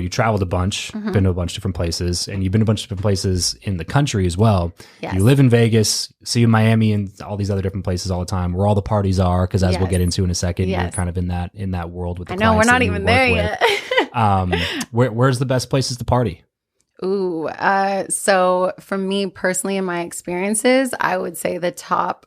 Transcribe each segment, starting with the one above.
you traveled a bunch, been to a bunch of different places, and you've been to a bunch of different places in the country as well. Yes. You live in Vegas, see you in Miami and all these other different places all the time, where all the parties are, because as we'll get into in a second, you're kind of in that world with the clients. I know, we're not even there yet. Where's the best places to party? Ooh, so for me personally, in my experiences, I would say the top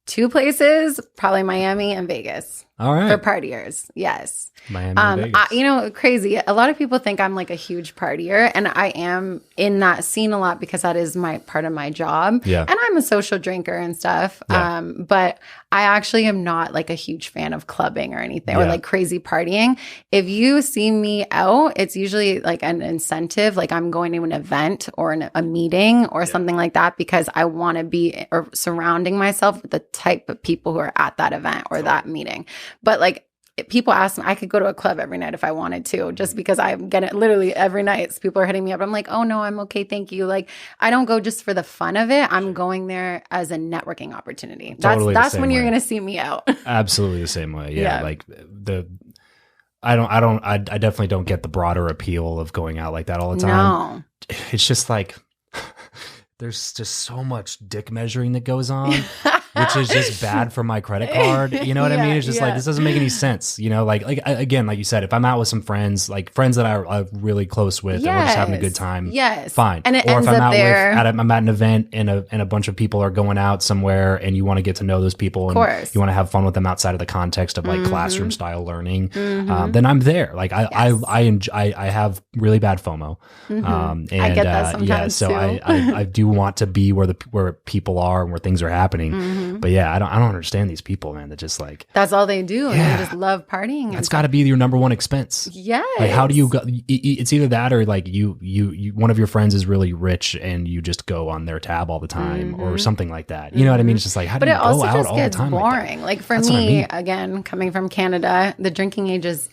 2 places, probably Miami and Vegas. All right. For partiers, yes. Miami and Vegas. Crazy. A lot of people think I'm like a huge partier, and I am in that scene a lot because that is my part of my job. Yeah. And I'm a social drinker and stuff. Yeah. But I actually am not like a huge fan of clubbing or anything or like crazy partying. If you see me out, it's usually like an incentive, like I'm going to an event or a meeting or something like that, because I want to be surrounding myself with the type of people who are at that event or that meeting. But like, people ask me, I could go to a club every night if I wanted to, just because I'm getting literally every night. People are hitting me up. I'm like, oh no, I'm okay. Thank you. Like, I don't go just for the fun of it. I'm going there as a networking opportunity. Totally that's when you're going to see me out. Absolutely the same way. Yeah. Like I definitely don't get the broader appeal of going out like that all the time. No. It's just like, there's just so much dick measuring that goes on, which is just bad for my credit card. You know what I mean? It's just like, this doesn't make any sense. You know, like again, like you said, if I'm out with some friends, like friends that I'm really close with, and we're just having a good time, fine. And it or ends if I'm up out there. I'm at an event and a bunch of people are going out somewhere, and you want to get to know those people, and you want to have fun with them outside of the context of like classroom style learning, then I'm there. Like I have really bad FOMO, and I get that sometimes so too. I do want to be where people are and where things are happening. But yeah, I don't understand these people, man, that just like, that's all they do. And they just love partying. That's got to be your number one expense. Yes. Like, how do you go? It's either that or like you one of your friends is really rich and you just go on their tab all the time or something like that. You know what I mean? It's just like, how do you go out all the time? Boring. Like for me, again, coming from Canada, the drinking age is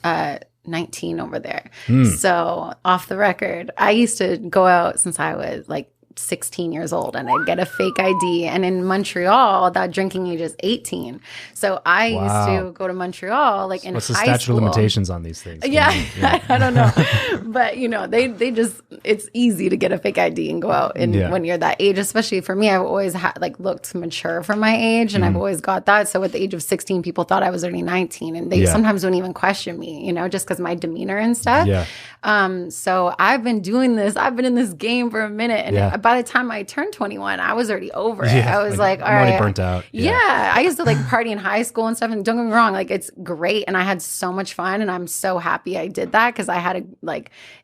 19 over there. So off the record, I used to go out since I was like 16 years old, and I'd get a fake ID. And in Montreal, that drinking age is 18. So I used to go to Montreal like in high school. What's the statute of limitations on these things? I don't know. But you know, they just, it's easy to get a fake ID and go out when you're that age. Especially for me, I've always like looked mature for my age, and I've always got that. So at the age of 16, people thought I was already 19, and they sometimes don't even question me, you know, just because my demeanor and stuff. So I've been doing this. I've been in this game for a minute, and by the time I turned 21, I was already over it. I was like, all right, already burnt out. I used to like party in high school and stuff. And don't get me wrong, like it's great, and I had so much fun, and I'm so happy I did that, because I had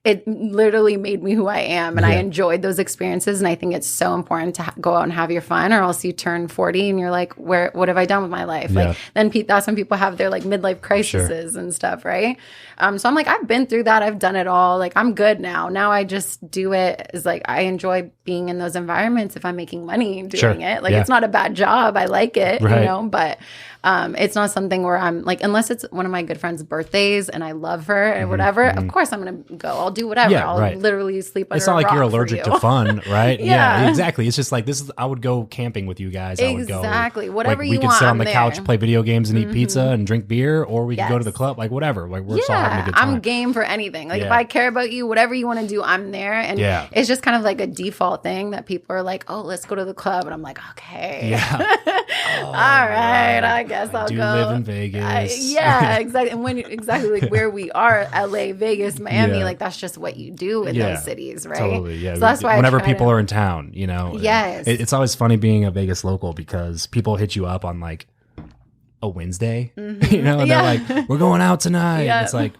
it literally made me who I am, and I enjoyed those experiences. And I think it's so important to go out and have your fun, or else you turn 40 and you're like, what have I done with my life? Like then that's when people have their like midlife crises and stuff, right? So I'm like, I've been through that. I've done it all. Like I'm good now. Now I just do it as like, I enjoy being in those environments if I'm making money doing it. Like it's not a bad job. I like it, you know, but it's not something where I'm like, unless it's one of my good friend's birthdays and I love her or whatever, of course I'm going to go. I'll do whatever. I'll literally sleep under a rock. It's not like you're allergic to fun, right? Yeah, exactly. It's just like, I would go camping with you guys. I would go. Exactly. Whatever like, you want. We could sit on the couch, play video games and eat pizza and drink beer, or we could go to the club, like whatever. Like we're just all having a good time. I'm game for anything. Like if I care about you, whatever you want to do, I'm there. And it's just kind of like a default thing that people are like, oh, let's go to the club. And I'm like, okay. Yeah. All right. I guess I'll go. Live in Vegas. Exactly. And when exactly like where we are, LA, Vegas, Miami, like that's just what you do in those cities, right? Totally. Yeah. So that's why whenever people are in town, you know. Yes. It's always funny being a Vegas local, because people hit you up on like a Wednesday, you know, and they're like, we're going out tonight. And it's like,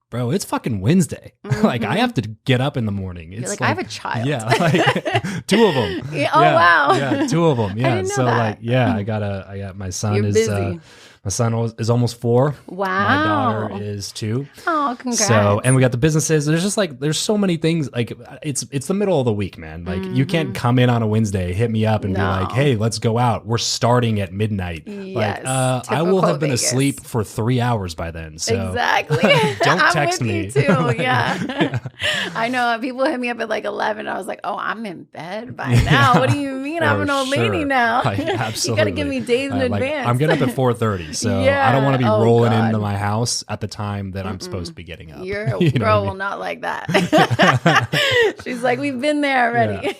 bro, it's fucking Wednesday. Like I have to get up in the morning. It's like I have a child. Yeah, like 2 of them. Wow. Yeah, 2 of them. Yeah. So like, I got my son. You're is busy. My son is almost 4. Wow. My daughter is 2. Oh, congrats. So, and we got the businesses. There's just like, there's so many things. Like it's the middle of the week, man. Like you can't come in on a Wednesday, hit me up and be like, hey, let's go out. We're starting at midnight. Yes. Like, I will have been asleep for 3 hours by then. So exactly. Don't text me. You too. Yeah. I know people hit me up at like 11. I was like, oh, I'm in bed by now. What do you mean? I'm an old lady now. Absolutely. You got to give me days in advance. I'm getting up at 4:30. So I don't want to be Oh, rolling God. into my house at the time that I'm supposed to be getting up. Your You know what I girl mean? will not like that. She's like, we've been there already.